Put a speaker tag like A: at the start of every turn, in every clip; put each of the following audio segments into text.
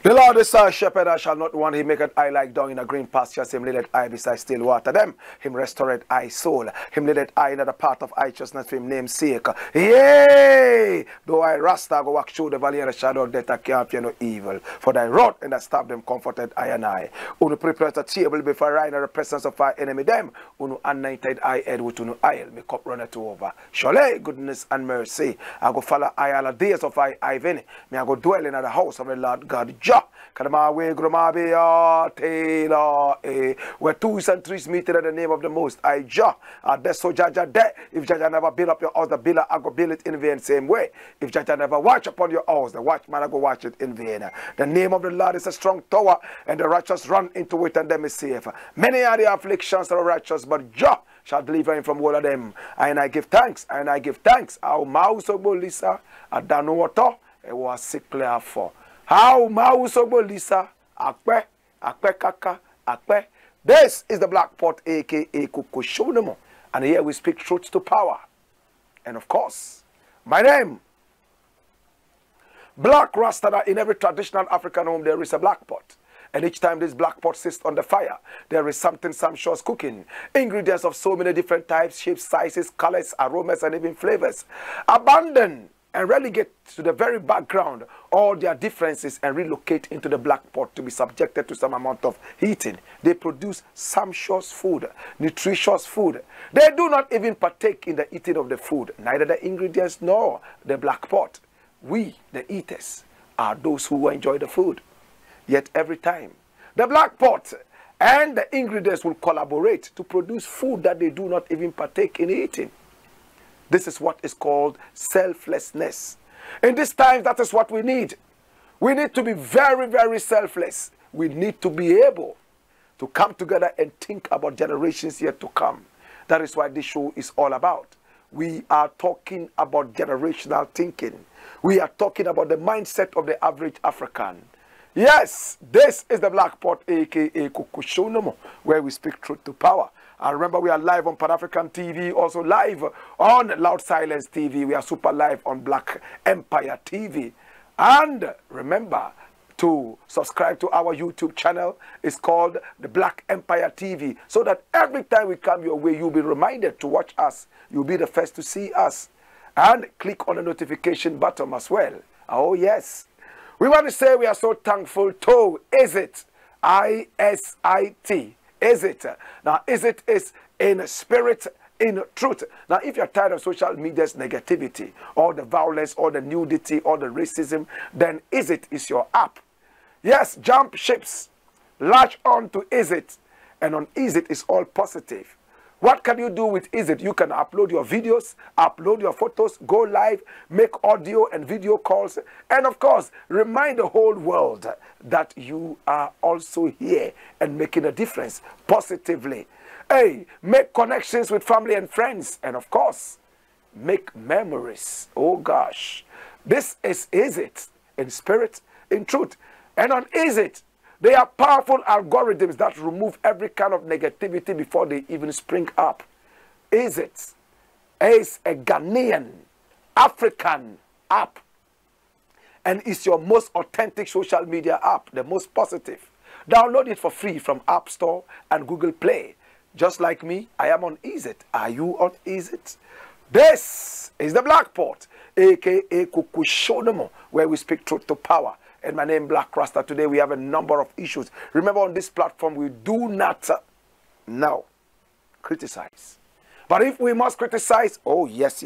A: The Lord is our shepherd, I shall not want. He maketh I like down in a green pasture. Him leadeth I beside still water. Them, him restoreth I soul. Him leadeth I in the path of righteousness for him name's sake. Yea! Though I RASTA go walk through the valley of the shadow of death, I can't fear no evil. For thy rod and thy staff them comforted I and I. Unu prepare a table before I in the presence of our enemy. Them, unu anointed I head with unu oil. My cup runneth over. Surely goodness and mercy. I go follow I all the days of I Ivan. Me I go dwell in the house of the Lord God. Where 2 and 3 meet in the name of the Most High Jah. That's so Jaja there. If Jaja never build up your house, the builder I go build it in vain same way. If Jaja never watch upon your house, the watchman I go watch it in vain. The name of the Lord is a strong tower, and the righteous run into it and them is safe. Many are the afflictions of the righteous, but Jah shall deliver him from all of them. And I give thanks, and I give thanks. Our mouse of Bolisa, I don't know what it was sickly for. How Mausobo Lisa, Akpe, Kaka, Akpe. This is the Black Pot, aka Kukushonemo. And here we speak truth to power. And of course, my name, Blakk RASTA. In every traditional African home, there is a black pot. And each time this black pot sits on the fire, there is something sumptuous cooking. Ingredients of so many different types, shapes, sizes, colors, aromas, and even flavors. Abandon and relegate to the very background all their differences and relocate into the black pot to be subjected to some amount of heating. They produce sumptuous food, nutritious food. They do not even partake in the eating of the food, neither the ingredients nor the black pot. We, the eaters, are those who enjoy the food. Yet every time, the black pot and the ingredients will collaborate to produce food that they do not even partake in eating. This is what is called selflessness. In these times, that is what we need. We need to be very, very selfless. We need to be able to come together and think about generations yet to come. That is what this show is all about. We are talking about generational thinking. We are talking about the mindset of the average African. Yes, this is the Black Pot, aka Kukushonomo, where we speak truth to power. And remember, we are live on Pan-African TV, also live on Loud Silence TV. We are super live on Black Empire TV. And remember to subscribe to our YouTube channel. It's called the Black Empire TV. So that every time we come your way, you'll be reminded to watch us. You'll be the first to see us. And click on the notification button as well. Oh, yes. We want to say we are so thankful to ISIT. I-S-I-T. Is it? Now, is it is in spirit, in truth. Now, if you're tired of social media's negativity, or the violence, or the nudity, or the racism, then is it is your app. Yes, jump ships. Latch on to is it. And on is it is all positive. What can you do with is it? You can upload your videos, upload your photos, go live, make audio and video calls, and of course, remind the whole world that you are also here and making a difference positively. Hey, make connections with family and friends, and of course, make memories. Oh gosh, this is it in spirit, in truth, and on is it. They are powerful algorithms that remove every kind of negativity before they even spring up. Is it? Is a Ghanaian, African app. And it's your most authentic social media app, the most positive. Download it for free from App Store and Google Play. Just like me, I am on Is-It. Are you on Is-It? This is the Black Pot, aka Kukushonomo, where we speak truth to power. And my name Blakk RASTA. Today we have a number of issues. Remember, on this platform we do not criticize. But if we must criticize, oh yes,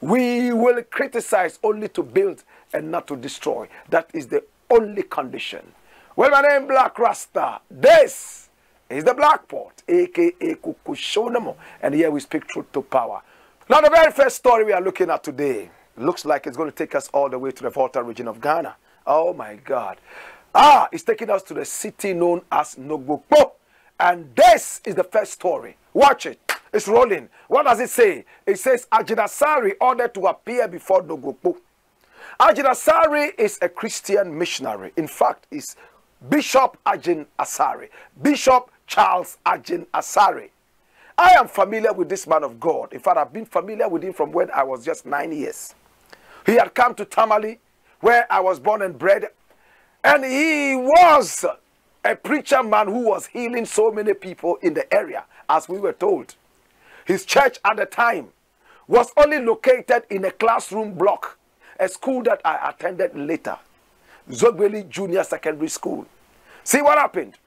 A: we will criticize only to build and not to destroy. That is the only condition. Well, my name is Blakk Rasta. This is the Blakk Pot, aka Kukushonamo, and here we speak truth to power. Now, the very first story we are looking at today looks like it's going to take us all the way to the Volta region of Ghana. Oh my God. It's taking us to the city known as Nogokpo. And this is the first story. Watch it. It's rolling. What does it say? It says Agyin-Asare ordered to appear before Nogokpo. Agyin-Asare is a Christian missionary. In fact, it's Bishop Agyin-Asare. Bishop Charles Agyin-Asare. I am familiar with this man of God. In fact, I've been familiar with him from when I was just 9 years. He had come to Tamale, where I was born and bred. And he was a preacher man who was healing so many people in the area, as we were told. His church at the time was only located in a classroom block, a school that I attended later, Zogbeli Junior Secondary School. See what happened?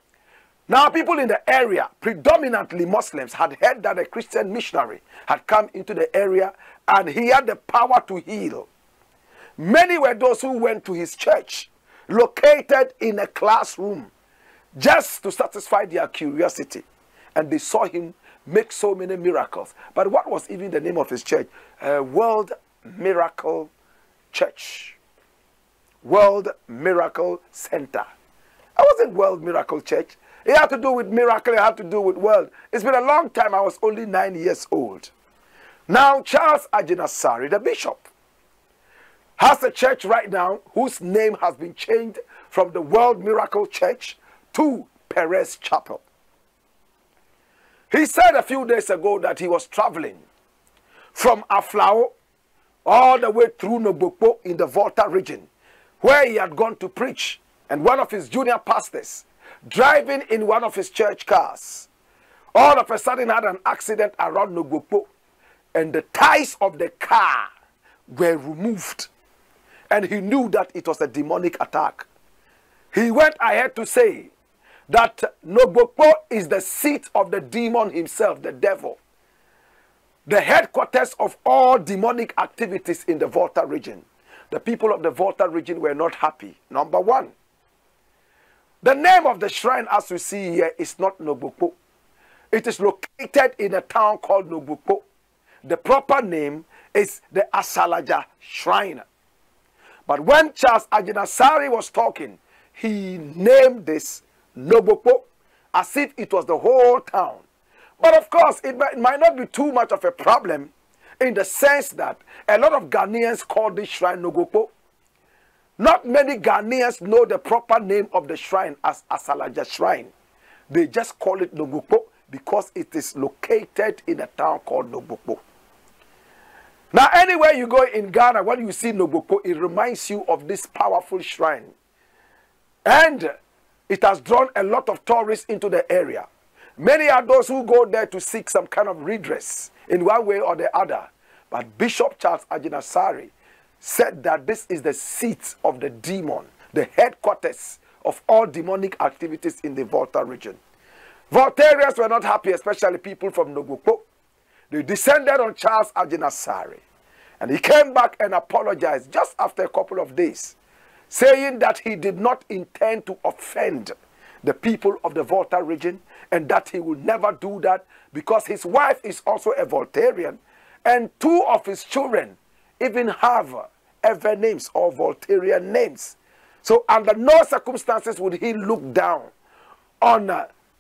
A: Now, people in the area, predominantly Muslims, had heard that a Christian missionary had come into the area and he had the power to heal. Many were those who went to his church, located in a classroom, just to satisfy their curiosity. And they saw him make so many miracles. But what was even the name of his church? World Miracle Church. World Miracle Center. I wasn't World Miracle Church. It had to do with miracle. It had to do with world. It's been a long time. I was only 9 years old. Now, Charles Agyin-Asare, the bishop, has a church right now whose name has been changed from the World Miracle Church to Perez Chapel. He said a few days ago that he was traveling from Aflao all the way through Nogokpo in the Volta region, where he had gone to preach. And one of his junior pastors, driving in one of his church cars, all of a sudden had an accident around Nogokpo, and the tires of the car were removed. And he knew that it was a demonic attack. He went ahead to say that Nogokpo is the seat of the demon himself, the devil. The headquarters of all demonic activities in the Volta region. The people of the Volta region were not happy. Number one, the name of the shrine, as we see here, is not Nogokpo. It is located in a town called Nogokpo. The proper name is the Asalaja Shrine. But when Charles Agyin-Asare was talking, he named this Nogokpo as if it was the whole town. But of course, it might not be too much of a problem in the sense that a lot of Ghanaians call this shrine Nogokpo. Not many Ghanaians know the proper name of the shrine as Asalaja Shrine. They just call it Nogokpo because it is located in a town called Nogokpo. Now, anywhere you go in Ghana, when you see Nogokpo, it reminds you of this powerful shrine. And it has drawn a lot of tourists into the area. Many are those who go there to seek some kind of redress in one way or the other. But Bishop Charles Agyin-Asare said that this is the seat of the demon, the headquarters of all demonic activities in the Volta region. Voltarians were not happy, especially people from Nogokpo. They descended on Charles Agyin-Asare, and he came back and apologized just after a couple of days, saying that he did not intend to offend the people of the Volta region and that he would never do that because his wife is also a Voltarian and two of his children even have ever names or Voltarian names. So under no circumstances would he look down on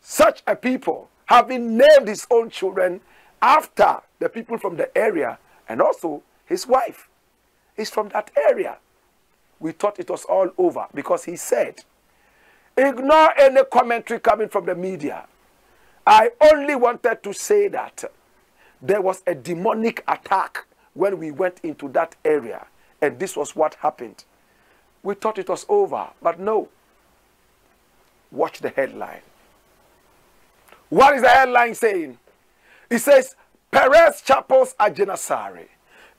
A: such a people, having named his own children after the people from the area, and also his wife is from that area. We thought it was all over because he said, ignore any commentary coming from the media. I only wanted to say that there was a demonic attack when we went into that area, and this was what happened. We thought it was over, but no. Watch the headline. What is the headline saying? It says, Perez Chapel's Agyin-Asare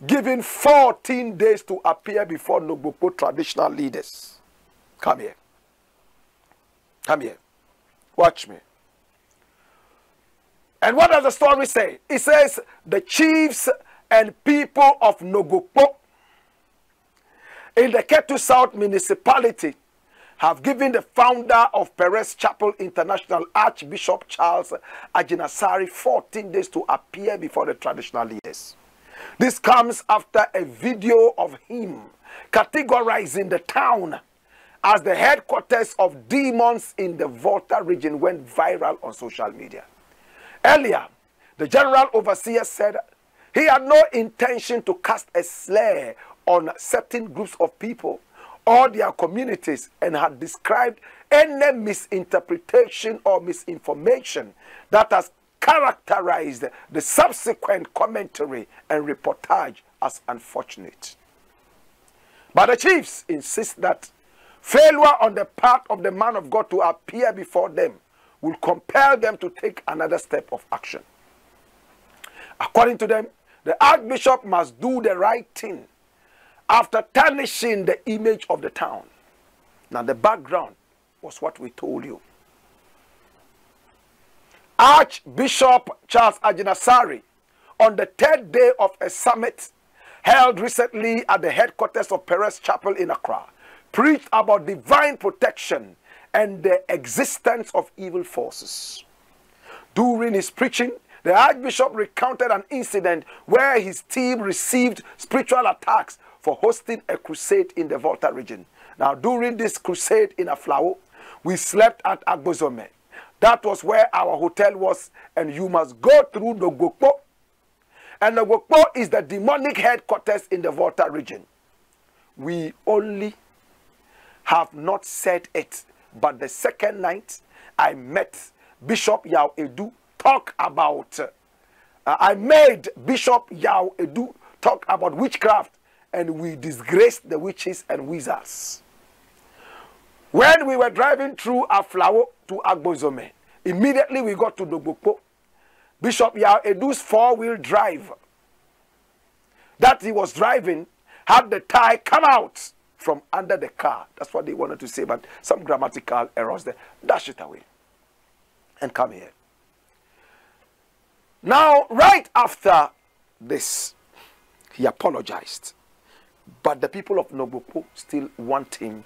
A: given 14 days to appear before Nogokpo traditional leaders. Come here. Come here. Watch me. And what does the story say? It says, the chiefs and people of Nogokpo in the Ketu South municipality have given the founder of Perez Chapel International, Archbishop Charles Agyin-Asare, 14 days to appear before the traditional leaders. This comes after a video of him categorizing the town as the headquarters of demons in the Volta region went viral on social media. Earlier, the general overseer said he had no intention to cast a slur on certain groups of people or their communities, and had described any misinterpretation or misinformation that has characterized the subsequent commentary and reportage as unfortunate. But the chiefs insist that failure on the part of the man of God to appear before them will compel them to take another step of action. According to them, the archbishop must do the right thing after tarnishing the image of the town. Now the background was what we told you. Archbishop Charles Agyin-Asare, on the 3rd day of a summit held recently at the headquarters of Perez Chapel in Accra, preached about divine protection and the existence of evil forces. During his preaching, the Archbishop recounted an incident where his team received spiritual attacks for hosting a crusade in the Volta region. Now, during this crusade in Aflao, we slept at Agbozome. That was where our hotel was, and you must go through Nogokpo. And Nogokpo is the demonic headquarters in the Volta region. We only have not said it, but the second night I met Bishop Yao Edu talk about, I made Bishop Yao Edu talk about witchcraft, and we disgraced the witches and wizards. When we were driving through Aflao to Agbozome, immediately we got to Nogokpo. Bishop Yao Edu's 4-wheel drive that he was driving had the tie come out from under the car. That's what they wanted to say, but some grammatical errors there. Dash it away and come here. Now, right after this, he apologized. But the people of Nogokpo still want him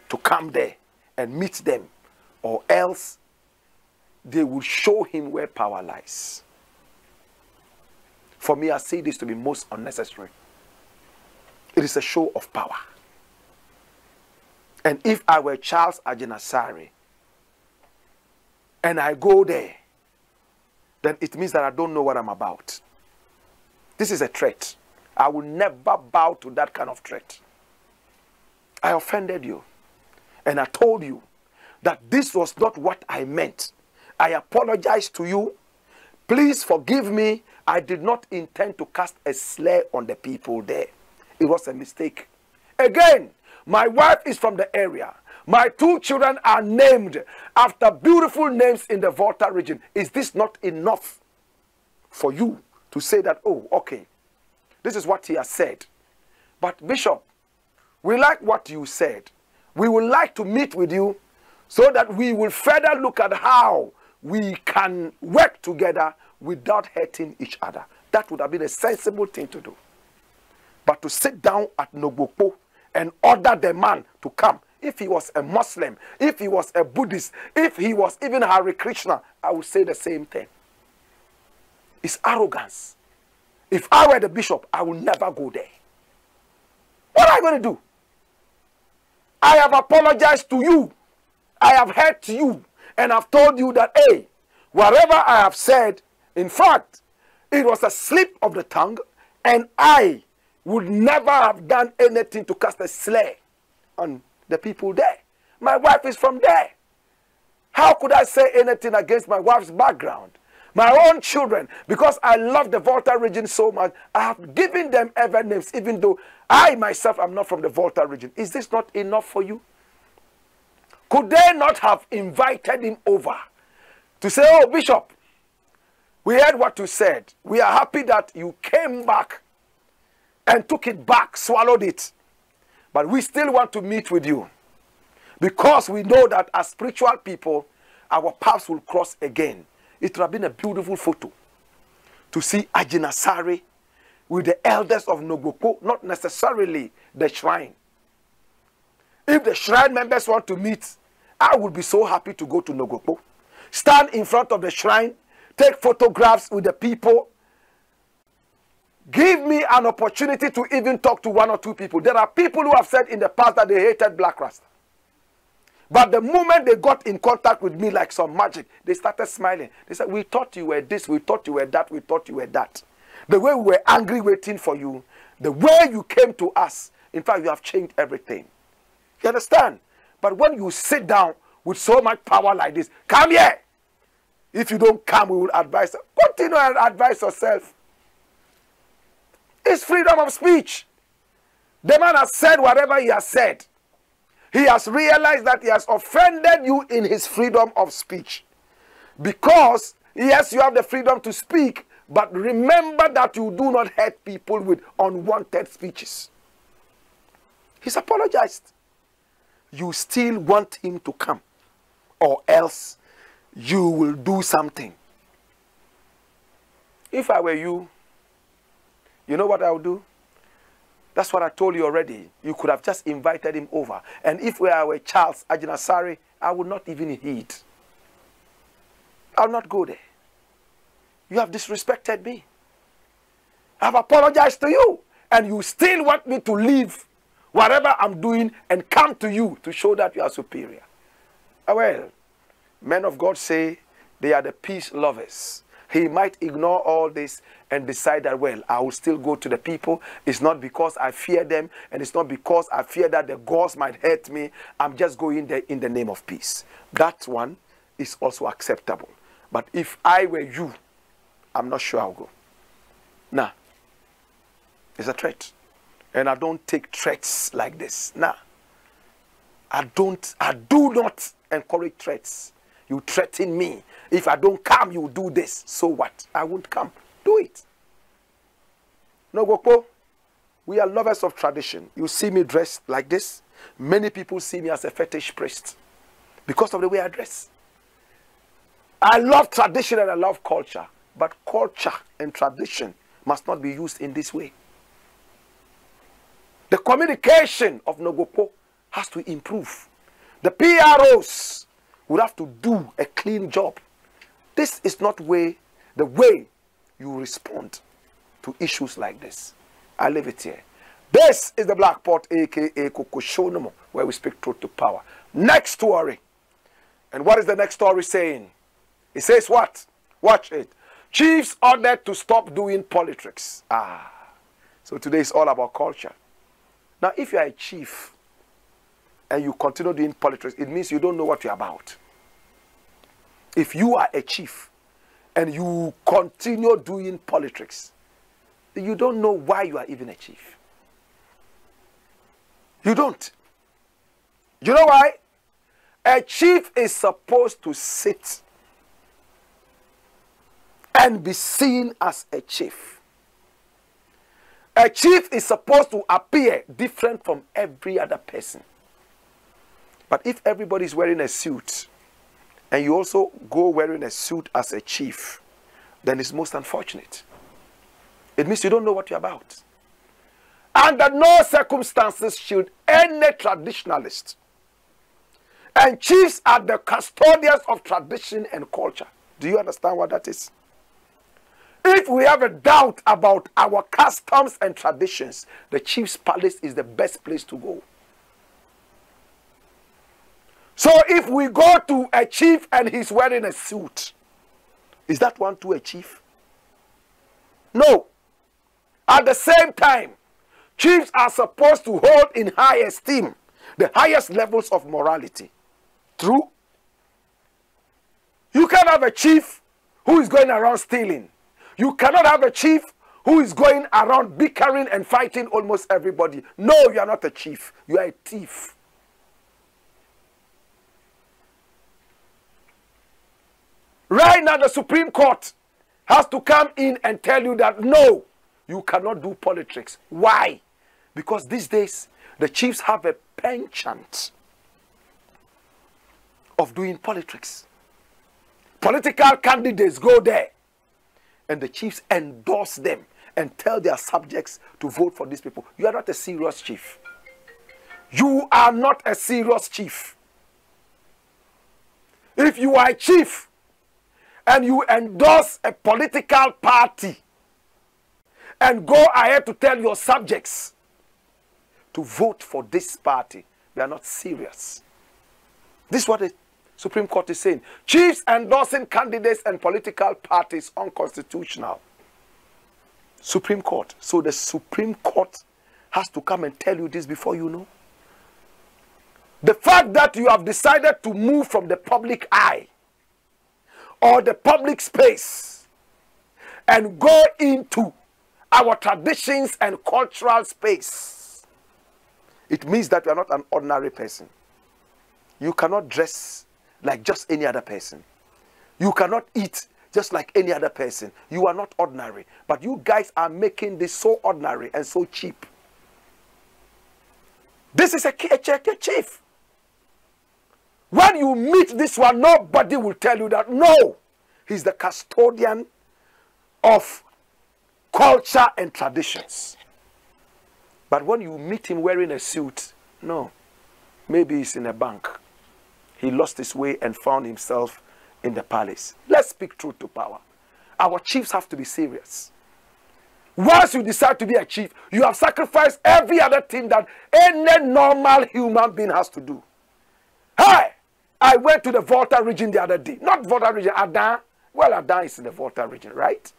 A: to come there and meet them, or else they will show him where power lies. For me, I see this to be most unnecessary. It is a show of power. And if I were Charles Agyin-Asare and I go there, then it means that I don't know what I'm about. This is a threat. I will never bow to that kind of threat. I offended you. And I told you that this was not what I meant. I apologize to you. Please forgive me. I did not intend to cast a slur on the people there. It was a mistake. Again, my wife is from the area. My 2 children are named after beautiful names in the Volta region. Is this not enough for you to say that, oh, okay, this is what he has said? But Bishop, we like what you said. We would like to meet with you so that we will further look at how we can work together without hurting each other. That would have been a sensible thing to do. But to sit down at Nogokpo and order the man to come, if he was a Muslim, if he was a Buddhist, if he was even Hare Krishna, I would say the same thing. It's arrogance. If I were the bishop, I would never go there. What am I going to do? I have apologized to you. I have hurt you. And I've told you that, hey, whatever I have said, in fact, it was a slip of the tongue, and I would never have done anything to cast a slur on the people there. My wife is from there. How could I say anything against my wife's background? My own children, because I love the Volta region so much, I have given them ever names, even though I myself am not from the Volta region. Is this not enough for you? Could they not have invited him over to say, oh, Bishop, we heard what you said. We are happy that you came back and took it back, swallowed it. But we still want to meet with you, because we know that as spiritual people, our paths will cross again. It would have been a beautiful photo to see Agyin-Asare with the elders of Nogokpo, not necessarily the shrine. If the shrine members want to meet, I would be so happy to go to Nogokpo. Stand in front of the shrine, take photographs with the people. Give me an opportunity to even talk to one or two people. There are people who have said in the past that they hated Blakk RASTA. But the moment they got in contact with me like some magic, they started smiling. They said, we thought you were this, we thought you were that, we thought you were that. The way we were angry waiting for you, the way you came to us, in fact, you have changed everything. You understand? But when you sit down with so much power like this, come here. If you don't come, we will advise. Continue and advise yourself. It's freedom of speech. The man has said whatever he has said. He has realized that he has offended you in his freedom of speech. Because, yes, you have the freedom to speak, but remember that you do not hurt people with unwanted speeches. He's apologized. You still want him to come, or else you will do something. If I were you, you know what I would do? That's what I told you already. You could have just invited him over. And if we were Charles Agyin-Asare, I would not even heed. I'll not go there. You have disrespected me. I've apologized to you. And you still want me to leave whatever I'm doing and come to you to show that you are superior. Well, men of God say they are the peace lovers. He might ignore all this and decide that, well, I will still go to the people. It's not because I fear them, and it's not because I fear that the gods might hurt me. I'm just going there in the name of peace. That one is also acceptable. But if I were you, I'm not sure I'll go. Nah. It's a threat. And I don't take threats like this. Nah. I do not encourage threats. You threaten me. If I don't come, you do this. So what? I won't come. Do it. Nogokpo, we are lovers of tradition. You see me dressed like this. Many people see me as a fetish priest because of the way I dress. I love tradition and I love culture. But culture and tradition must not be used in this way. The communication of Nogokpo has to improve. The PROs would have to do a clean job. This is not the way you respond to issues like this. I leave it here. This is the Blakk Pot, aka Kokoshonomo, where we speak truth to power. Next story. And what is the next story saying? It says what? Watch it. Chiefs ordered to stop doing politics. So today is all about culture. Now, if you are a chief and you continue doing politics, it means you don't know what you're about. If you are a chief and you continue doing politics, you don't know why you are even a chief. You don't. You know why? A chief is supposed to sit and be seen as a chief. A chief is supposed to appear different from every other person. But if everybody is wearing a suit, and you also go wearing a suit as a chief, then it's most unfortunate. It means you don't know what you're about. Under no circumstances should any traditionalist, and chiefs are the custodians of tradition and culture. Do you understand what that is? If we have a doubt about our customs and traditions, the chief's palace is the best place to go. So if we go to a chief and he's wearing a suit, is that one to a chief? No. At the same time, chiefs are supposed to hold in high esteem the highest levels of morality. True? You can't have a chief who is going around stealing. You cannot have a chief who is going around bickering and fighting almost everybody. No, you are not a chief. You are a thief. Right now, the Supreme Court has to come in and tell you that no, you cannot do politics. Why? Because these days, the chiefs have a penchant of doing politics. political candidates go there and the chiefs endorse them and tell their subjects to vote for these people. You are not a serious chief. You are not a serious chief. If you are a chief and you endorse a political party and go ahead to tell your subjects to vote for this party, you are not serious. This is what the Supreme Court is saying. Chiefs endorsing candidates and political parties unconstitutional. Supreme Court. So the Supreme Court has to come and tell you this before you know. The fact that you have decided to move from the public eye or the public space and go into our traditions and cultural space, it means that you are not an ordinary person. You cannot dress like just any other person. You cannot eat just like any other person. You are not ordinary. But you guys are making this so ordinary and so cheap. This is a chief. When you meet this one, nobody will tell you that, no, he's the custodian of culture and traditions. But when you meet him wearing a suit, no, maybe he's in a bank. He lost his way and found himself in the palace. Let's speak truth to power. Our chiefs have to be serious. Once you decide to be a chief, you have sacrificed every other thing that any normal human being has to do. Hey, I went to the Volta region the other day. Not Volta region, Adan. Well, Adan is in the Volta region, right?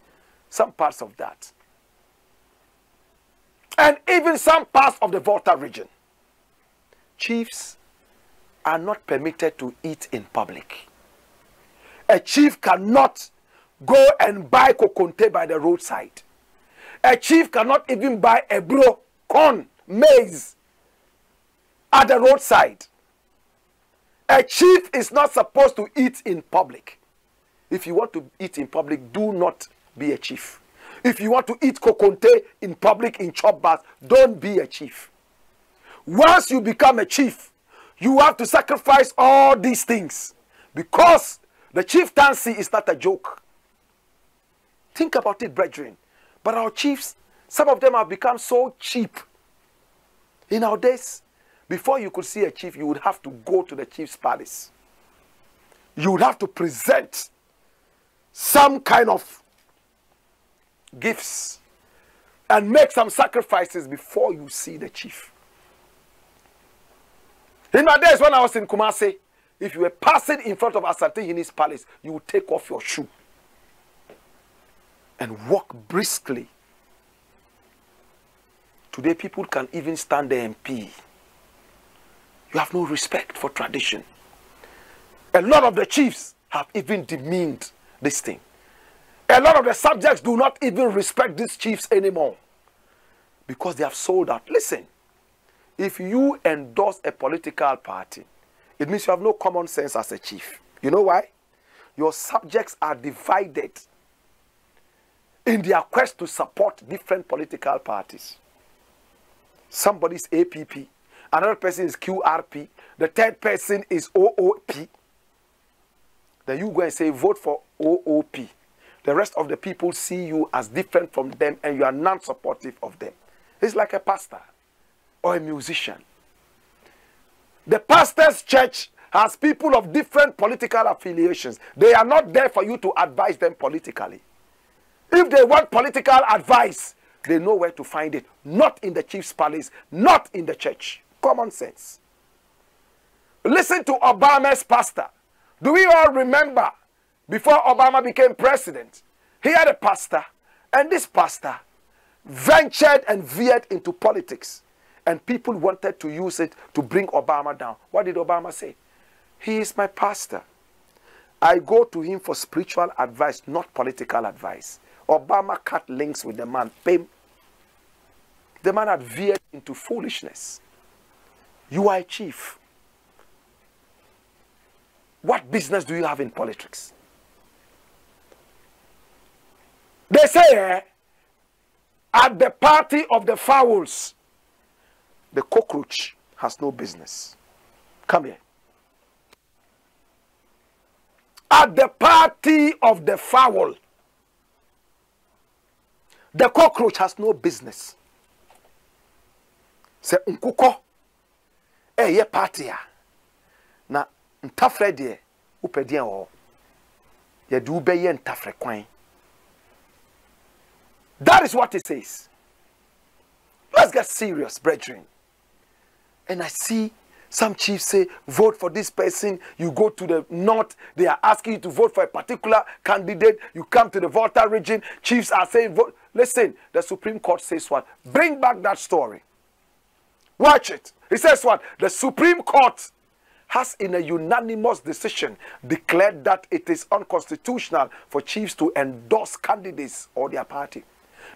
A: Some parts of that. And even some parts of the Volta region. Chiefs are not permitted to eat in public. A chief cannot go and buy kokonte by the roadside. A chief cannot even buy a bro, corn, maize at the roadside. A chief is not supposed to eat in public. If you want to eat in public, do not be a chief. If you want to eat kokonte in public in chop bars, don't be a chief. Once you become a chief, you have to sacrifice all these things because the chieftaincy is not a joke. Think about it, brethren. But our chiefs, some of them have become so cheap. In our days, before you could see a chief, you would have to go to the chief's palace. You would have to present some kind of gifts and make some sacrifices before you see the chief. In my days when I was in Kumasi, if you were passing in front of Asante in his palace, you would take off your shoe and walk briskly. Today people can even stand the MP. You have no respect for tradition. A lot of the chiefs have even demeaned this thing. A lot of the subjects do not even respect these chiefs anymore because they have sold out. Listen, if you endorse a political party, it means you have no common sense as a chief. You know why? Your subjects are divided in their quest to support different political parties. Somebody is APP, another person is QRP, the third person is OOP. Then you go and say, vote for OOP. The rest of the people see you as different from them and you are non-supportive of them. It's like a pastor or a musician. The pastor's church has people of different political affiliations. They are not there for you to advise them politically. If they want political advice, they know where to find it. Not in the chief's palace, not in the church. Common sense. Listen to Obama's pastor. Do we all remember before Obama became president, he had a pastor, and this pastor ventured and veered into politics. And people wanted to use it to bring Obama down. What did Obama say? He is my pastor. I go to him for spiritual advice, not political advice. Obama cut links with the man. Bam. The man had veered into foolishness. You are a chief. What business do you have in politics? They say, at the party of the fowls, the cockroach has no business. Come here. At the party of the fowl, the cockroach has no business. Se unkuko ye party a na ntafre de upedian wo ye de ubeye ntafre kwan. That is what it says. Let's get serious, brethren. And I see some chiefs say, vote for this person. You go to the north, they are asking you to vote for a particular candidate. You come to the Volta region, chiefs are saying, vote. Listen, the Supreme Court says what? Bring back that story. Watch it. It says what? The Supreme Court has in a unanimous decision declared that it is unconstitutional for chiefs to endorse candidates or their party.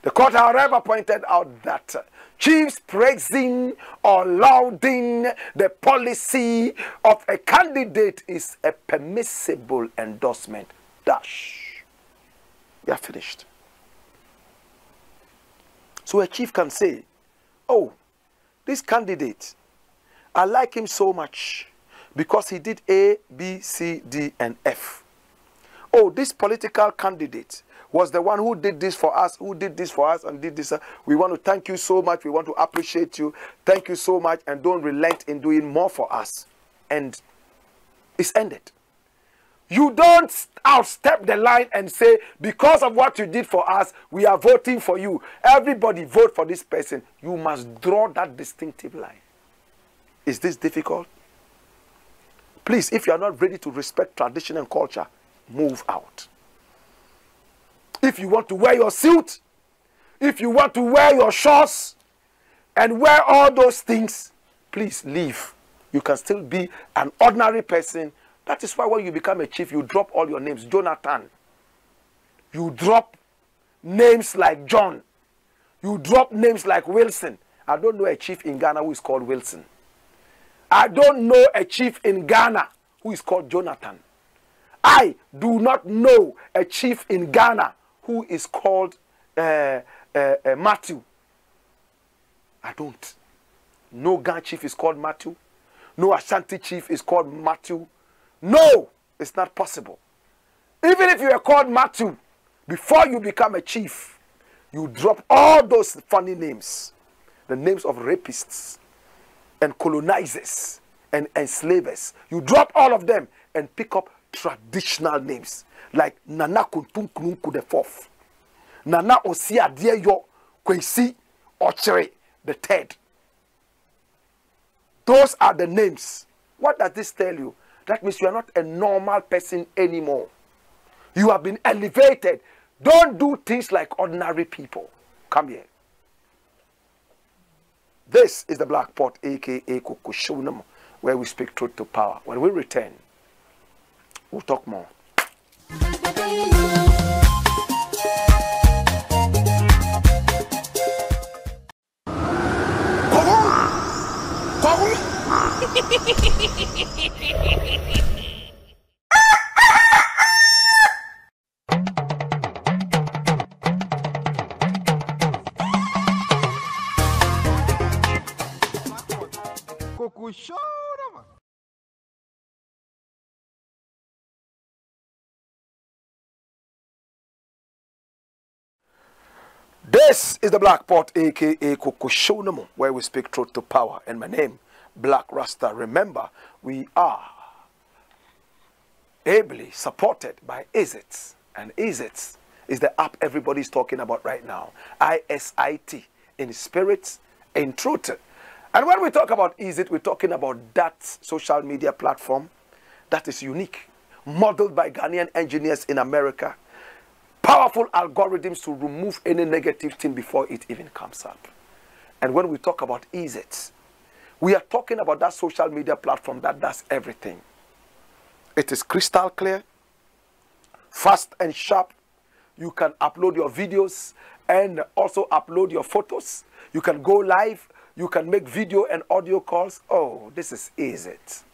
A: The court, however, pointed out that chiefs praising or lauding the policy of a candidate is a permissible endorsement. Dash. We are finished. So a chief can say, oh, this candidate, I like him so much because he did A, B, C, D, and F. Oh, this political candidate was the one who did this for us, and did this. We want to thank you so much. We want to appreciate you. Thank you so much, and don't relent in doing more for us. And it's ended. You don't outstep the line and say, because of what you did for us, we are voting for you. Everybody vote for this person. You must draw that distinctive line. Is this difficult? Please, if you are not ready to respect tradition and culture, move out. If you want to wear your suit, if you want to wear your shorts and wear all those things, please leave. You can still be an ordinary person. That is why when you become a chief, you drop all your names. Jonathan. You drop names like John. You drop names like Wilson. I don't know a chief in Ghana who is called Wilson. I don't know a chief in Ghana who is called Jonathan. I do not know a chief in Ghana who is called Matthew. I don't. No Ghana chief is called Matthew. No Ashanti chief is called Matthew. No, it's not possible. Even if you are called Matthew, before you become a chief, you drop all those funny names. The names of rapists and colonizers and enslavers. You drop all of them and pick up traditional names like Nana Kuntunkunku the fourth, Nana Osia Dieyo Kwesi Ochere the third. Those are the names. What does this tell you? That means you are not a normal person anymore. You have been elevated. Don't do things like ordinary people. Come here. This is the Blakk Pot, aka Kukushunam, where we speak truth to power. When we return, we'll talk more. This is the Blakk Pot, aka Kukushunam, where we speak truth to power. And my name, Blakk Rasta. Remember, we are ably supported by ISIT. And ISIT is the app everybody's talking about right now. ISIT, in spirit, in truth. And when we talk about ISIT, we're talking about that social media platform that is unique, modeled by Ghanaian engineers in America. Powerful algorithms to remove any negative thing before it even comes up. And when we talk about ISIT, we are talking about that social media platform that does everything. It is crystal clear, fast and sharp. You can upload your videos and also upload your photos. You can go live. You can make video and audio calls. Oh, this is ISIT.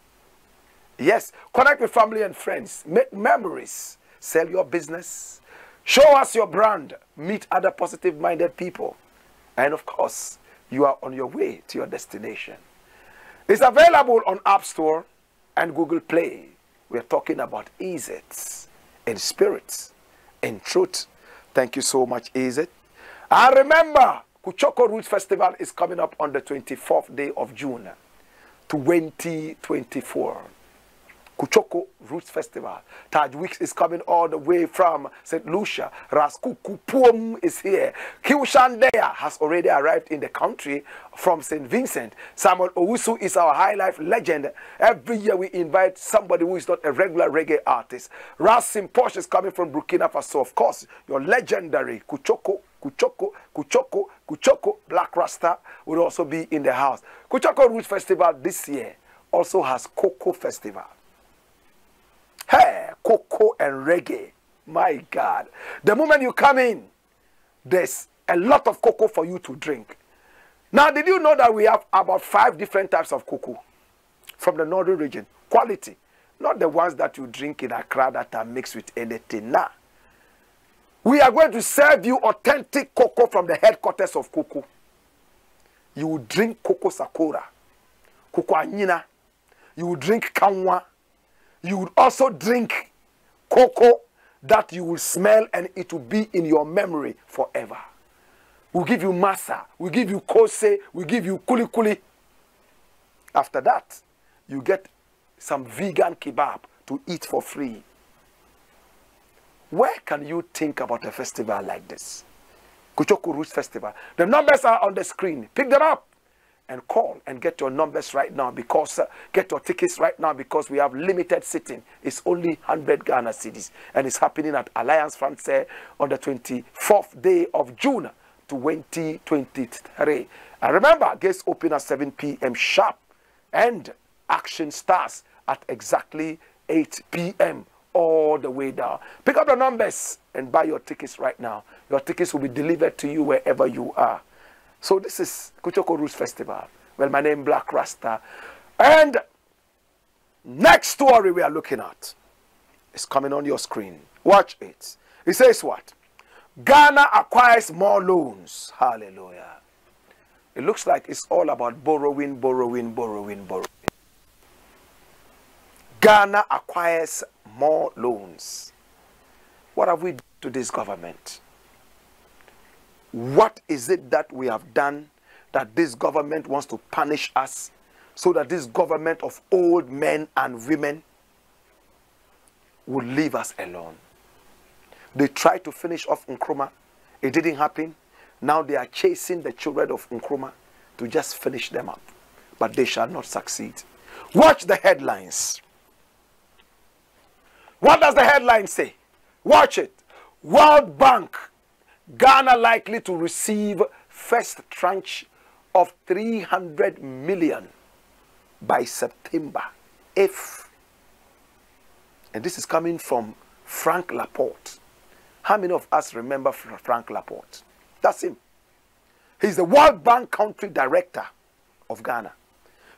A: Yes, connect with family and friends. Make memories. Sell your business. Show us your brand. Meet other positive-minded people. And of course, you are on your way to your destination. It's available on App Store and Google Play. We are talking about is it in spirit, in truth. Thank you so much, is it? And remember, Kuchoko Roots Festival is coming up on the 24th day of June, 2024. Kuchoko Roots Festival. Taj Weeks is coming all the way from St. Lucia. Raskukupum is here. Kiushandea has already arrived in the country from St. Vincent. Samuel Owusu is our high life legend. Every year we invite somebody who is not a regular reggae artist. Rasim Posh is coming from Burkina Faso. Of course, your legendary Kuchoko Blakk Rasta will also be in the house. Kuchoko Roots Festival this year also has Cocoa Festival. Hey, cocoa and reggae. My God. The moment you come in, there's a lot of cocoa for you to drink. Now, did you know that we have about 5 different types of cocoa from the northern region? Quality. Not the ones that you drink in Accra that are mixed with anything. Nah. We are going to serve you authentic cocoa from the headquarters of cocoa. You will drink cocoa sakura, cocoa anyina. You will drink kanwa. You would also drink cocoa that you will smell and it will be in your memory forever. We'll give you masa, we'll give you kose, we'll give you kuli kuli. After that, you get some vegan kebab to eat for free. Where can you think about a festival like this? Kuchoko Roots Festival. The numbers are on the screen. Pick them up and call and get your numbers right now, because get your tickets right now, because we have limited seating. It's only 100 Ghana cedis, and it's happening at Alliance Francaise on the 24th day of June 2023. And remember, gates open at 7 p.m. sharp, and action starts at exactly 8 p.m. all the way down. Pick up the numbers and buy your tickets right now. Your tickets will be delivered to you wherever you are. So this is Kuchoko Roots Festival. Well, my name is Blakk Rasta. And next story we are looking at is coming on your screen. Watch it. It says what? Ghana acquires more loans. Hallelujah. It looks like it's all about borrowing. Ghana acquires more loans. What have we done to this government? What is it that we have done that this government wants to punish us, so that this government of old men and women will leave us alone? They tried to finish off Nkrumah. It didn't happen. Now they are chasing the children of Nkrumah to just finish them up. But they shall not succeed. Watch the headlines. What does the headline say? Watch it. World Bank. Ghana likely to receive first tranche of 300 million by September. If, and this is coming from Frank Laporte. How many of us remember Frank Laporte? That's him. He's the World Bank country director of Ghana.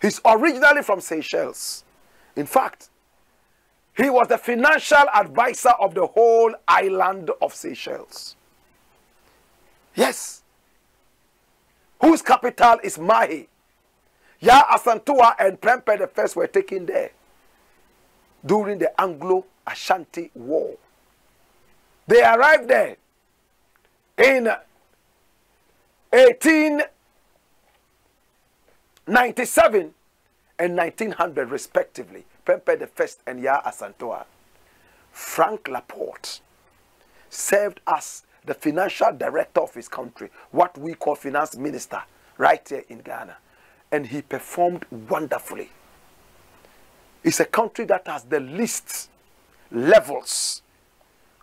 A: He's originally from Seychelles. In fact, he was the financial advisor of the whole island of Seychelles. Yes. Whose capital is Mahi. Ya Asantua and Prempeh the First were taken there during the Anglo-Ashanti War. They arrived there in 1897 and 1900 respectively. Prempeh the First and Ya Asantua. Frank Laporte served as the financial director of his country, what we call finance minister, right here in Ghana. And he performed wonderfully. It's a country that has the least levels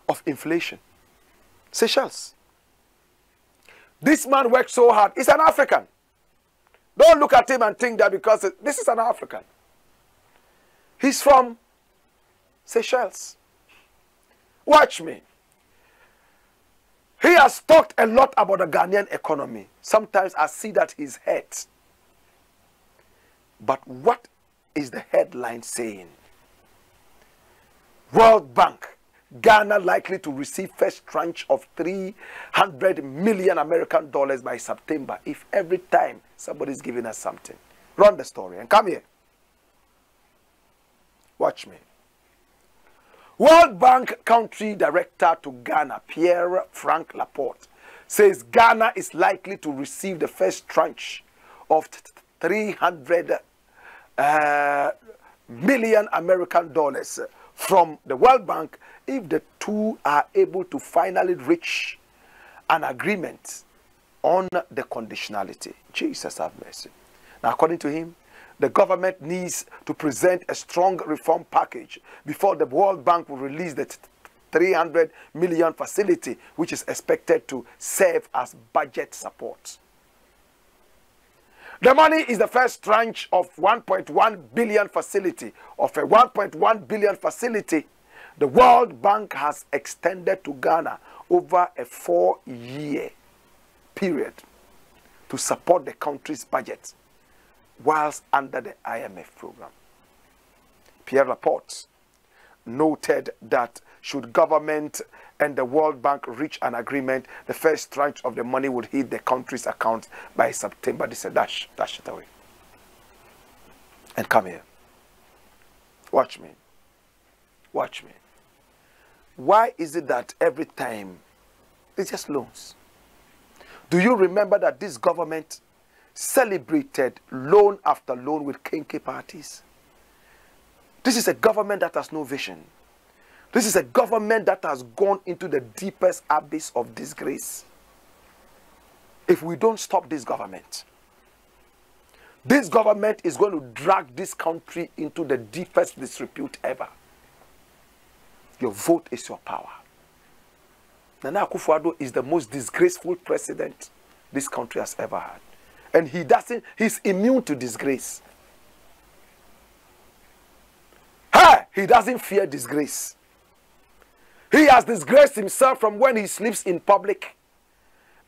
A: of inflation. Seychelles. This man worked so hard. He's an African. Don't look at him and think that because this is an African. He's from Seychelles. Watch me. He has talked a lot about the Ghanaian economy. Sometimes I see that he's hurt. But what is the headline saying? World Bank. Ghana likely to receive first tranche of 300 million American dollars by September. If every time somebody's giving us something. Run the story and come here. Watch me. World Bank Country Director to Ghana, Pierre-Frank Laporte, says Ghana is likely to receive the first tranche of 300 million American dollars from the World Bank if the two are able to finally reach an agreement on the conditionality. Jesus have mercy. Now, according to him, the government needs to present a strong reform package before the World Bank will release the 300 million facility, which is expected to serve as budget support. The money is the first tranche of 1.1 billion facility. Of a 1.1 billion facility, the World Bank has extended to Ghana over a 4-year period to support the country's budget whilst under the IMF program. Pierre Laporte noted that should government and the World Bank reach an agreement, the first tranche of the money would hit the country's account by September. They said, dash it away. And come here. Watch me. Watch me. Why is it that every time it's just loans? Do you remember that this government celebrated loan after loan with kinky parties? This is a government that has no vision. This is a government that has gone into the deepest abyss of disgrace. If we don't stop this government is going to drag this country into the deepest disrepute ever. Your vote is your power. Nana Akufo-Addo is the most disgraceful president this country has ever had. And he's immune to disgrace. He doesn't fear disgrace. He has disgraced himself from when he sleeps in public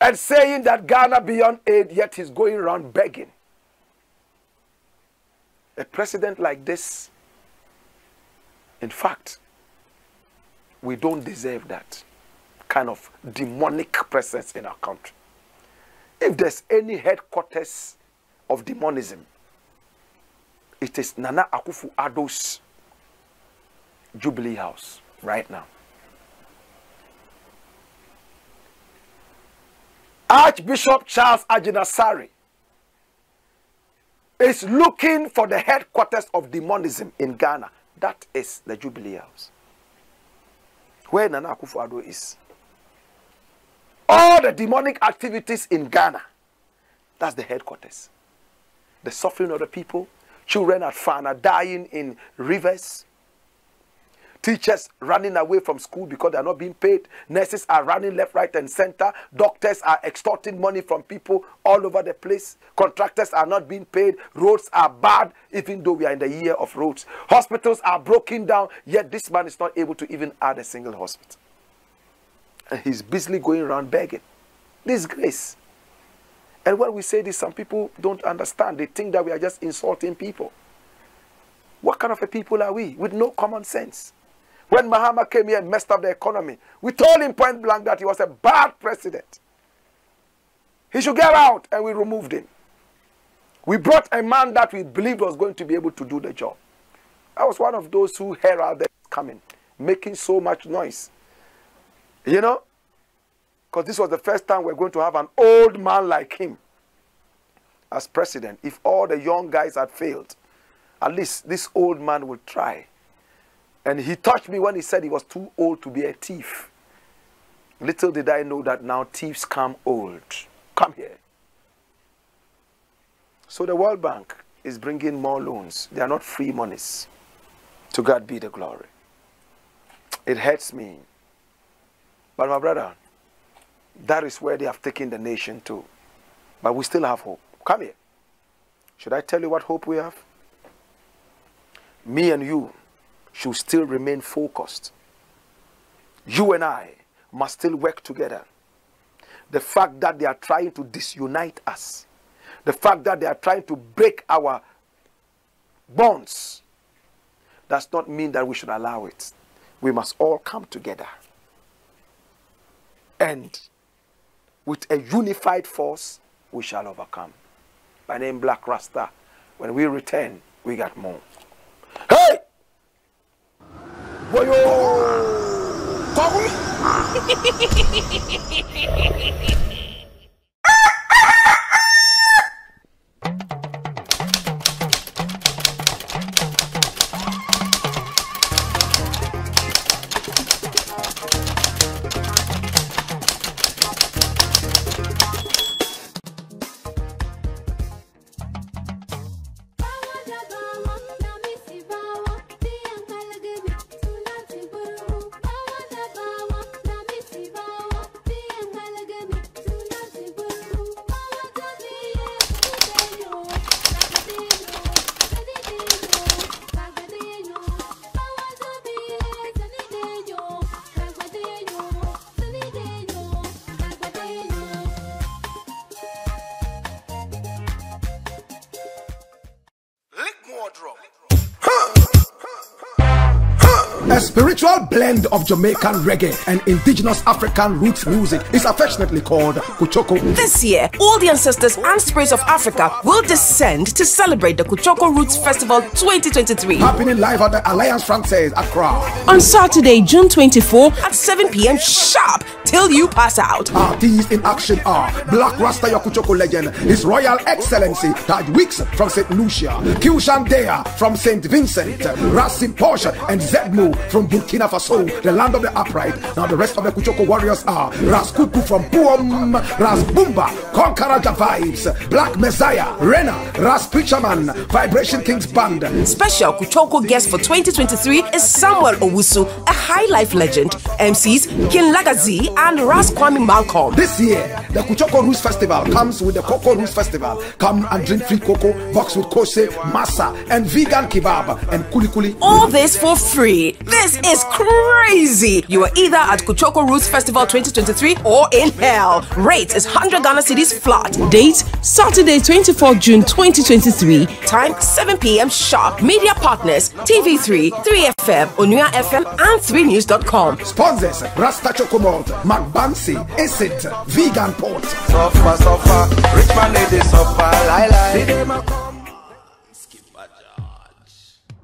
A: and saying that Ghana beyond aid, yet he's going around begging. A president like this, in fact, we don't deserve that kind of demonic presence in our country. If there's any headquarters of demonism, it is Nana Akufo-Addo's Jubilee House right now. Archbishop Charles Agyin-Asare is looking for the headquarters of demonism in Ghana. That is the Jubilee House, where Nana Akufo-Addo is. All the demonic activities in Ghana, that's the headquarters. The suffering of the people, children at Fana dying in rivers, teachers running away from school because they are not being paid, nurses are running left, right, and center, doctors are extorting money from people all over the place, contractors are not being paid, roads are bad, even though we are in the year of roads, hospitals are broken down, yet this man is not able to even add a single hospital. And he's busily going around begging. Disgrace. And when we say this, some people don't understand. They think that we are just insulting people. What kind of a people are we? With no common sense. When Mahama came here and messed up the economy, we told him point blank that he was a bad president. He should get out, and we removed him. We brought a man that we believed was going to be able to do the job. I was one of those who heralded coming, making so much noise. You know, because this was the first time we're going to have an old man like him as president. If all the young guys had failed, at least this old man would try. And he touched me when he said he was too old to be a thief. Little did I know that now thieves come old. Come here. So the World Bank is bringing more loans. They are not free monies. To God be the glory. It hurts me. But my brother, that is where they have taken the nation to. But we still have hope. Come here. Should I tell you what hope we have? Me and you should still remain focused. You and I must still work together. The fact that they are trying to disunite us, the fact that they are trying to break our bonds, does not mean that we should allow it. We must all come together. And with a unified force, we shall overcome. My name Blakk RASTA. When we return, we got more. Hey! A spiritual blend of Jamaican reggae and indigenous African roots music is affectionately called Kuchoko.
B: This year, all the ancestors and spirits of Africa will descend to celebrate the Kuchoko Roots Festival 2023.
A: Happening live at the Alliance Francaise, Accra.
B: On Saturday, June 24 at 7 p.m. sharp till you pass out.
A: Artists in action are Blakk Rasta, your Kuchoko legend, His Royal Excellency Taj Weeks from St. Lucia, Kyushan Dea from St. Vincent, Rasim Porsche and Zedmu from Burkina Faso, the land of the upright. Now the rest of the Kuchoko warriors are Ras Kuku from Puom, Ras Bumba, Konkaraja Vibes, Black Messiah, Rena, Ras Preacherman, Vibration Kings Band.
B: Special Kuchoko guest for 2023 is Samuel Owusu, a high life legend. MCs King Lagazi and Ras Kwame Malcolm.
A: This year, the Kuchoko Roots Festival comes with the Cocoa Roots Festival. Come and drink free cocoa, box with kose, masa, and vegan kebab and kuli kuli.
B: All this for free. This is crazy. You are either at Kuchoko Roots Festival 2023 or in hell. Rate is 100 Ghana cedis flat. Date Saturday 24 June 2023. Time 7 p.m. sharp. Media partners TV3, 3FM, Onua FM and 3news.com.
A: Sponsors Rasta Chokomalt, McBansi, Acid, Vegan Port.
C: Suffer, rich man lady suffer, lie.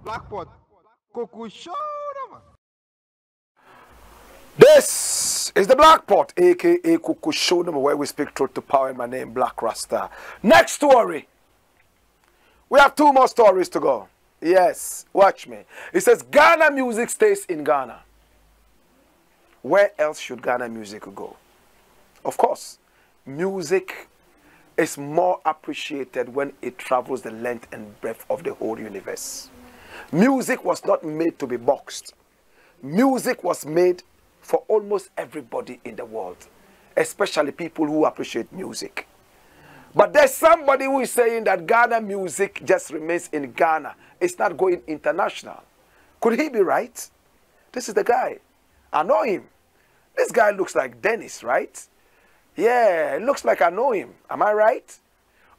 D: Blackpot, Coco Show.
A: This is the Black Pot, aka Kuku Show, where we speak truth to power in my name, Blakk Rasta. Next story. We have two more stories to go. Yes, watch me. It says Ghana music stays in Ghana. Where else should Ghana music go? Of course, music is more appreciated when it travels the length and breadth of the whole universe. Music was not made to be boxed. Music was made for almost everybody in the world, especially people who appreciate music. But there's somebody who is saying that Ghana music just remains in Ghana. It's not going international. Could he be right? This is the guy. I know him. This guy looks like Dennis, right? Yeah, it looks like I know him. Am I right?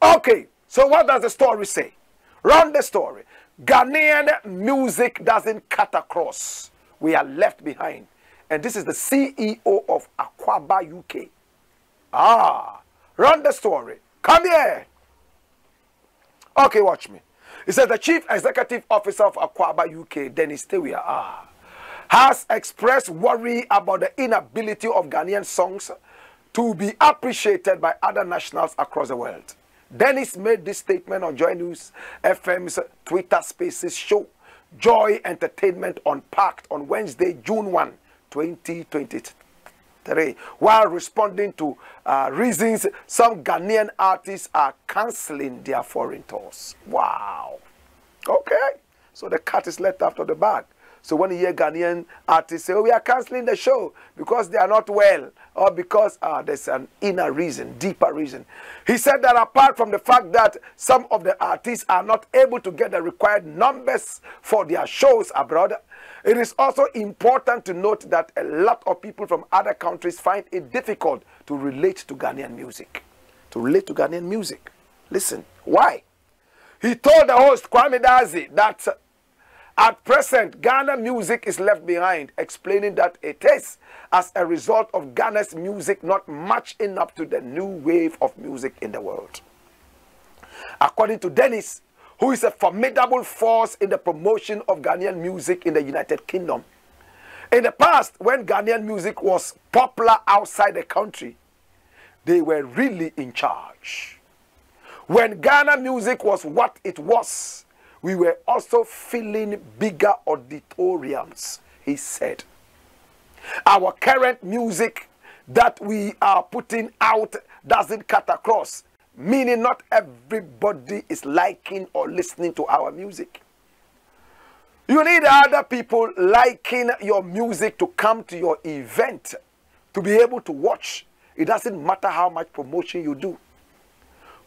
A: Okay, so what does the story say? Run the story. Ghanaian music doesn't cut across. We are left behind. And this is the CEO of Aquaba UK. Run the story. Come here. Okay, watch me. He said the Chief Executive Officer of Aquaba UK, Dennis Tewia, has expressed worry about the inability of Ghanaian songs to be appreciated by other nationals across the world. Dennis made this statement on Joy News FM's Twitter Spaces show, Joy Entertainment Unpacked, on Wednesday, June 1, 2023, while responding to reasons some Ghanaian artists are cancelling their foreign tours. Wow. Okay. So the cat is let out of the bag. So when you hear Ghanaian artists say, oh, we are cancelling the show because they are not well, or because there's an inner reason, deeper reason. He said that apart from the fact that some of the artists are not able to get the required numbers for their shows abroad, it is also important to note that a lot of people from other countries find it difficult to relate to Ghanaian music. Listen, why? He told the host, Kwame Dazi, that at present, Ghana music is left behind, explaining that it is as a result of Ghana's music not matching up to the new wave of music in the world. According to Dennis, who is a formidable force in the promotion of Ghanaian music in the United Kingdom, In the past, when Ghanaian music was popular outside the country, they were really in charge. When Ghana music was what it was, we were also filling bigger auditoriums, he said. Our current music that we are putting out doesn't cut across, meaning not everybody is liking or listening to our music. You need other people liking your music to come to your event, to be able to watch. It doesn't matter how much promotion you do.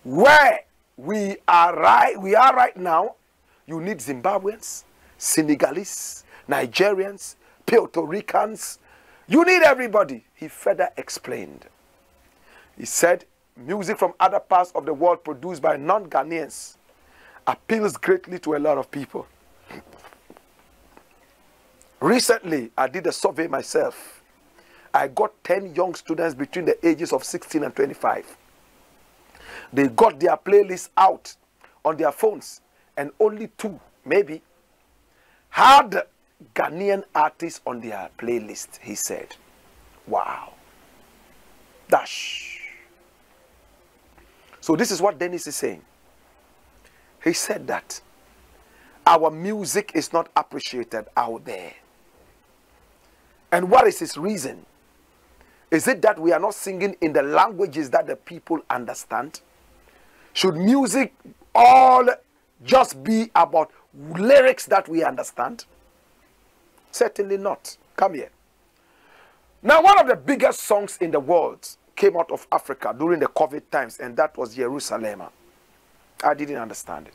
A: Where we are right now, you need Zimbabweans, Senegalese, Nigerians, Puerto Ricans. You need everybody. He further explained. He said, music from other parts of the world produced by non-Ghanaians appeals greatly to a lot of people. Recently, I did a survey myself. I got 10 young students between the ages of 16 and 25. They got their playlists out on their phones, and only 2, maybe, had Ghanaian artists on their playlist, he said. Wow. Dash. So this is what Dennis is saying. He said that our music is not appreciated out there. And what is his reason? Is it that we are not singing in the languages that the people understand? Should music all just be about lyrics that we understand? Certainly not. Come here. Now, one of the biggest songs in the world came out of Africa during the COVID times, and that was Jerusalem. I didn't understand it.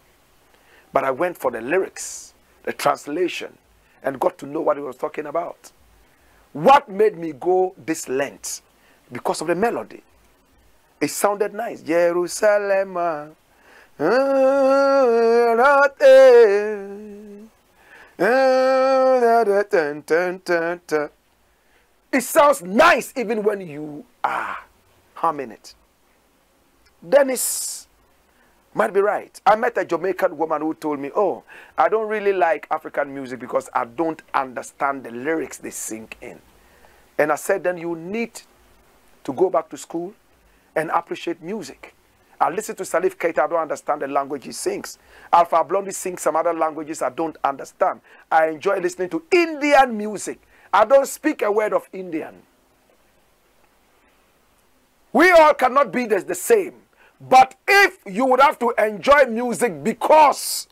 A: But I went for the lyrics, the translation, and got to know what he was talking about. What made me go this length? Because of the melody. It sounded nice. Jerusalem. It sounds nice even when you are humming it. Dennis might be right. I met a Jamaican woman who told me, oh, I don't really like African music because I don't understand the lyrics they sing in. And I said, then you need to go back to school and appreciate music. I listen to Salif Keita, I don't understand the language he sings. Alpha Blondy sings some other languages I don't understand. I enjoy listening to Indian music. I don't speak a word of Indian. We all cannot be the same. But if you would have to enjoy music because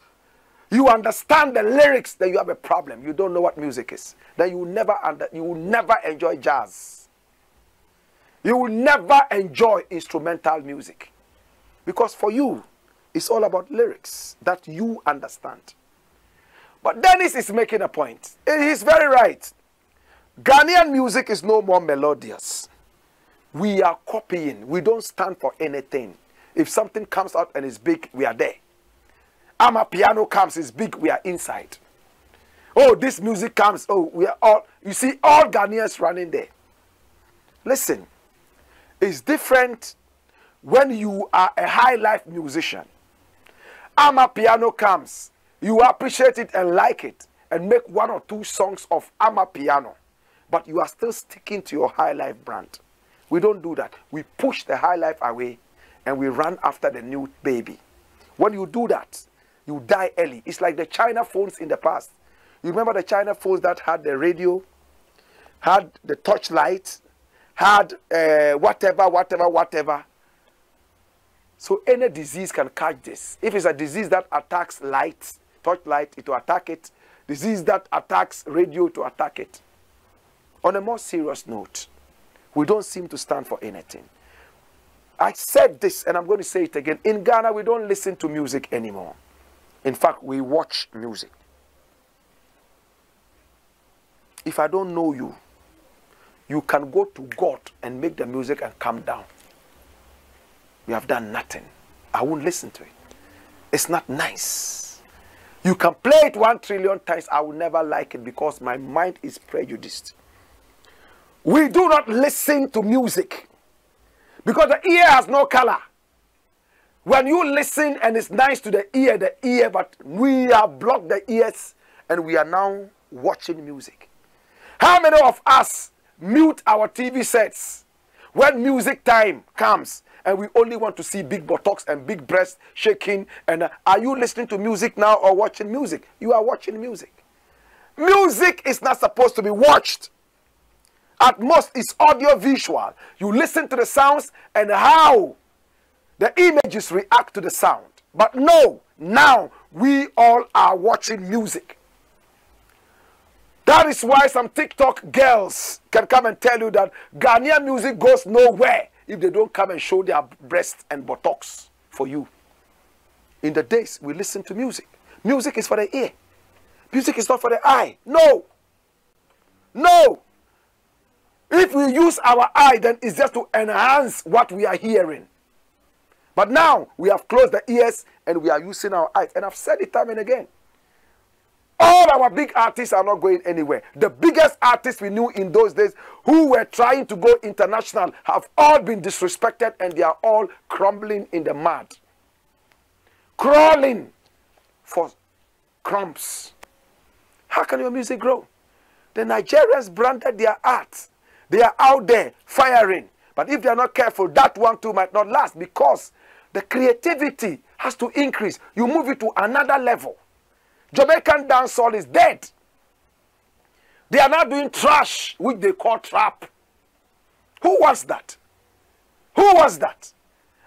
A: you understand the lyrics, then you have a problem. You don't know what music is. Then you will never enjoy jazz. You will never enjoy instrumental music. Because for you, it's all about lyrics that you understand. But Dennis is making a point. He's very right. Ghanaian music is no more melodious. We are copying. We don't stand for anything. If something comes out and is big, we are there. Amapiano comes, is big, we are inside. Oh, this music comes, oh, we are all, you see all Ghanaians running there. Listen, it's different when you are a high life musician. Amapiano comes, you appreciate it and like it, and make 1 or 2 songs of Amapiano, but you are still sticking to your high life brand. We don't do that. We push the high life away and we run after the new baby. When you do that, you die early. It's like the China phones in the past. You remember the China phones that had the radio, had the touchlight, had whatever. So any disease can catch this. If it's a disease that attacks light, touchlight, it will attack it. Disease that attacks radio, to attack it. On a more serious note, we don't seem to stand for anything. I said this, and I'm going to say it again. In Ghana, we don't listen to music anymore. In fact, we watch music. If I don't know you, you can go to God and make the music and come down. You have done nothing. I won't listen to it. It's not nice. You can play it 1 trillion times. I will never like it because my mind is prejudiced. We do not listen to music because the ear has no color. When you listen and it's nice to the ear, but we have blocked the ears and we are now watching music. How many of us mute our TV sets when music time comes and we only want to see big buttocks and big breasts shaking? And are you listening to music now or watching music? You are watching music. Music is not supposed to be watched. At most, it's audio visual. You listen to the sounds and how the images react to the sound. But no, now we all are watching music. That is why some TikTok girls can come and tell you that Ghanaian music goes nowhere if they don't come and show their breasts and buttocks for you. In the days, we listen to music. Music is for the ear. Music is not for the eye. No. No. If we use our eye, then it's just to enhance what we are hearing. But now, we have closed the ears and we are using our eyes. And I've said it time and again. All our big artists are not going anywhere. The biggest artists we knew in those days who were trying to go international have all been disrespected and they are all crumbling in the mud. Crawling for crumbs. How can your music grow? The Nigerians branded their art. They are out there firing. But if they are not careful, that one too might not last because the creativity has to increase. You move it to another level. Jamaican dancehall is dead. They are now doing trash, which they call trap. Who was that? Who was that?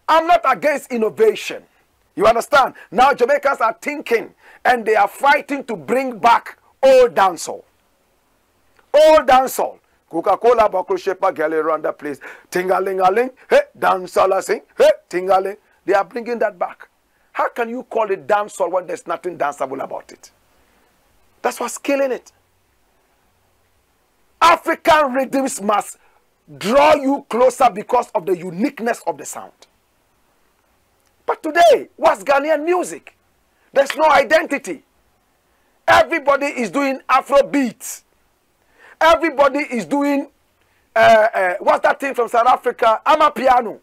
A: I'm not against innovation. You understand? Now Jamaicans are thinking and they are fighting to bring back old dancehall. Old dancehall. Coca-Cola bottle shaper girl around the place. Ting-a-ling-a-ling. Hey, dancehall sing. Hey, ting-a-ling. They are bringing that back. How can you call it dancehall when there's nothing danceable about it? That's what's killing it. African rhythms must draw you closer because of the uniqueness of the sound. But today, what's Ghanaian music? There's no identity. Everybody is doing Afrobeat. Everybody is doing, what's that thing from South Africa? Amapiano.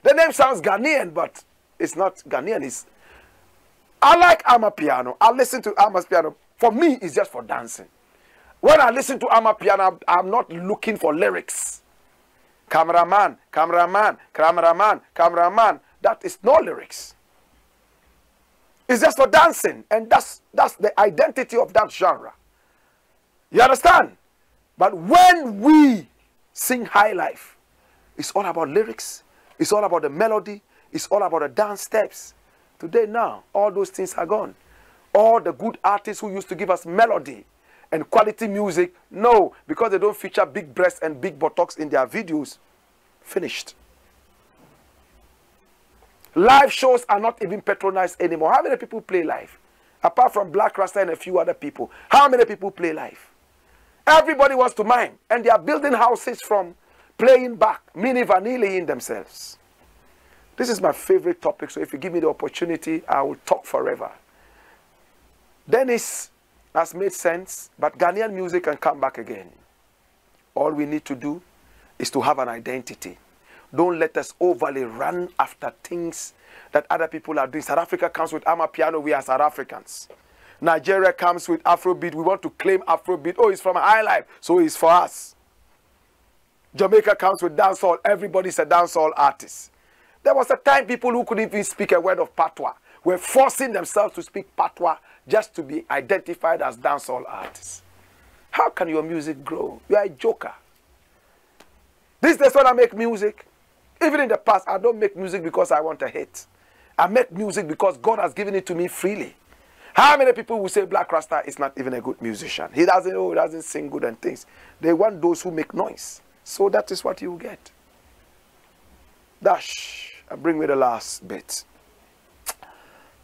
A: The name sounds Ghanaian, but it's not Ghanaian. I like Amapiano. I listen to Amapiano. For me, it's just for dancing. When I listen to Amapiano, I'm not looking for lyrics. Cameraman, cameraman, cameraman, cameraman. That is no lyrics. It's just for dancing. And that's the identity of that genre. You understand? But when we sing high life, it's all about lyrics. It's all about the melody. It's all about the dance steps. Today now, all those things are gone. All the good artists who used to give us melody and quality music, no, because they don't feature big breasts and big buttocks in their videos, finished. Live shows are not even patronized anymore. How many people play live? Apart from Blakk, RASTA and a few other people, how many people play live? Everybody wants to mime, and they are building houses from playing back, mini vanilling themselves. This is my favorite topic, so if you give me the opportunity, I will talk forever. Dennis has made sense, but Ghanaian music can come back again. All we need to do is to have an identity. Don't let us overly run after things that other people are doing. South Africa comes with Amapiano, we are South Africans. Nigeria comes with Afrobeat, we want to claim Afrobeat. Oh, it's from high life, so it's for us. Jamaica comes with dancehall, everybody's a dancehall artist. There was a time people who couldn't even speak a word of patois were forcing themselves to speak patois just to be identified as dancehall artists. How can your music grow? You are a joker. This is when I make music. Even in the past, I don't make music because I want a hit. I make music because God has given it to me freely. How many people will say Blakk RASTA is not even a good musician? He doesn't sing good and things. They want those who make noise. So that is what you get. Dash. Bring me the last bit.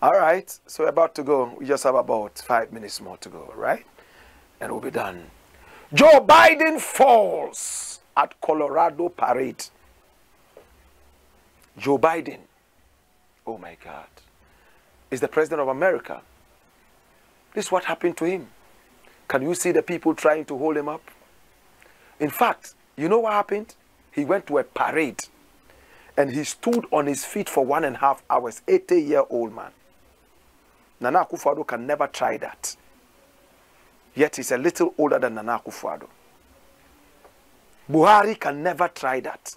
A: All right. So we're about to go. We just have about 5 minutes more to go, right? And we'll be done. Joe Biden falls at Colorado parade. Joe Biden, oh my God, is the president of America. This is what happened to him. Can you see the people trying to hold him up? In fact, you know what happened? He went to a parade and he stood on his feet for 1.5 hours. 80-year-old man. Nana Akufo-Addo can never try that. Yet he's a little older than Nana Akufo-Addo. Buhari can never try that.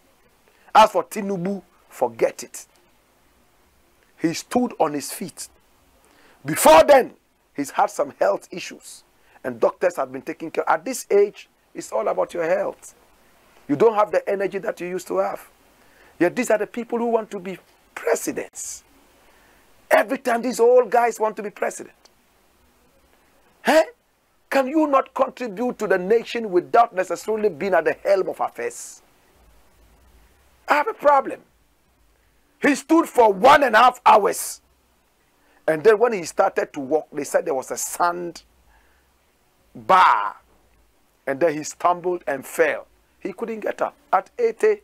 A: As for Tinubu, forget it. He stood on his feet. Before then, he's had some health issues. And doctors have been taking care. At this age, it's all about your health. You don't have the energy that you used to have. Yet these are the people who want to be presidents. Every time these old guys want to be president. Hey? Can you not contribute to the nation without necessarily being at the helm of affairs? I have a problem. He stood for 1.5 hours. And then when he started to walk, they said there was a sand bar. And then he stumbled and fell. He couldn't get up. At 80,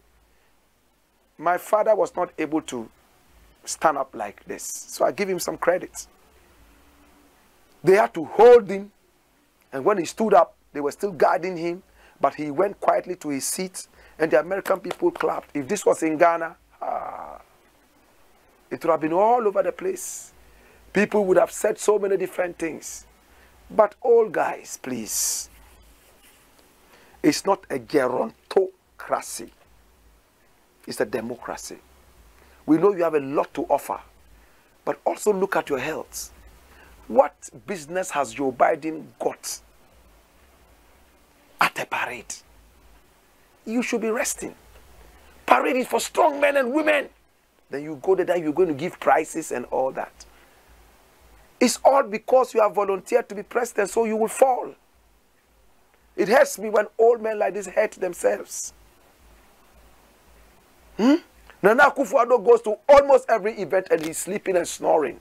A: my father was not able to stand up like this. So I give him some credit. They had to hold him. And when he stood up, they were still guarding him. But he went quietly to his seat. And the American people clapped. If this was in Ghana, it would have been all over the place. People would have said so many different things. But all guys, please. It's not a gerontocracy. It's a democracy. We know you have a lot to offer. But also look at your health. What business has Joe Biden got at a parade? You should be resting. Parade is for strong men and women. Then you go there, you're going to give prizes and all that. It's all because you have volunteered to be president, so you will fall. It hurts me when old men like this hurt themselves. Nana Akufo-Addo goes to almost every event and he's sleeping and snoring.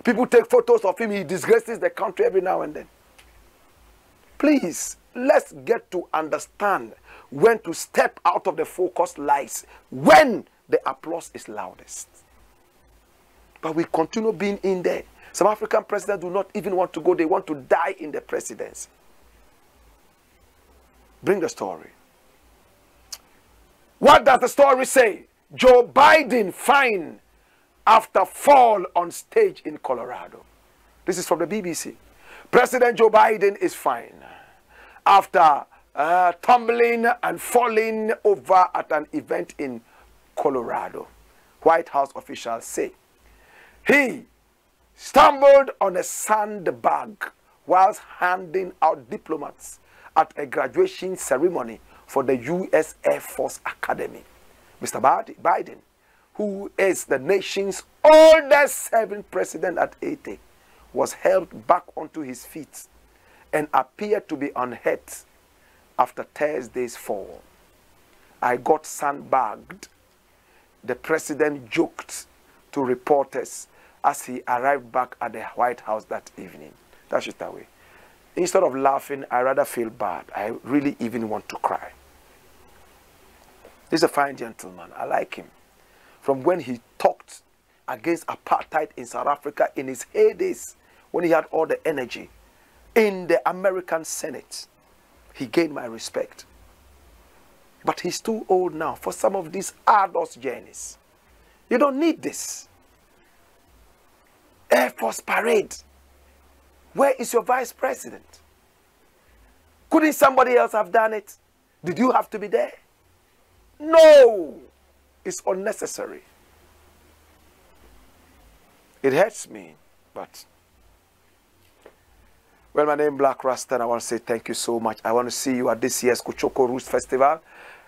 A: People take photos of him. He disgraces the country every now and then. Please, let's get to understand when to step out of the focus lies, when the applause is loudest. But we continue being in there. Some African presidents do not even want to go. They want to die in the presidency. Bring the story. What does the story say? Joe Biden fined after fall on stage in Colorado. This is from the BBC. President Joe Biden is fined after tumbling and falling over at an event in Colorado. White House officials say he stumbled on a sandbag whilst handing out diplomats at a graduation ceremony for the U.S. Air Force Academy. Mr. Biden, who is the nation's oldest serving president at 80, was helped back onto his feet and appeared to be unhurt after Thursday's fall. I got sandbagged, the president joked to reporters as he arrived back at the White House that evening. That's just that way. Instead of laughing, I rather feel bad. I really even want to cry. He's a fine gentleman. I like him. From when he talked against apartheid in South Africa in his heydays, when he had all the energy, in the American Senate, he gained my respect. But he's too old now for some of these arduous journeys. You don't need this. Air Force parade. Where is your vice president? Couldn't somebody else have done it? Did you have to be there? No. It's unnecessary. It hurts me, but... Well, my name is Blakk Rasta, and I want to say thank you so much. I want to see you at this year's Kuchoko Roots Festival.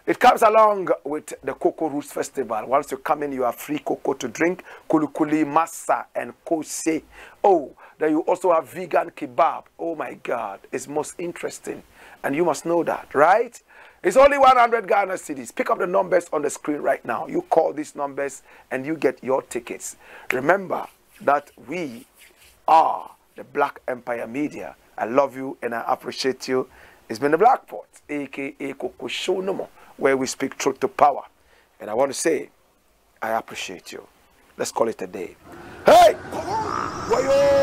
A: It comes along with the Cocoa Roots Festival. Once you come in, you have free cocoa to drink, kulikuli, masa, and kose. Oh, then you also have vegan kebab. Oh my God, it's most interesting. And you must know that, right? It's only 100 Ghana cedis. Pick up the numbers on the screen right now. You call these numbers and you get your tickets. Remember that we are the Black Empire Media. I love you and I appreciate you. It's been the Black Pot, aka Coco Show No More, where we speak truth to power. And I want to say, I appreciate you. Let's call it a day. Hey! Wayo!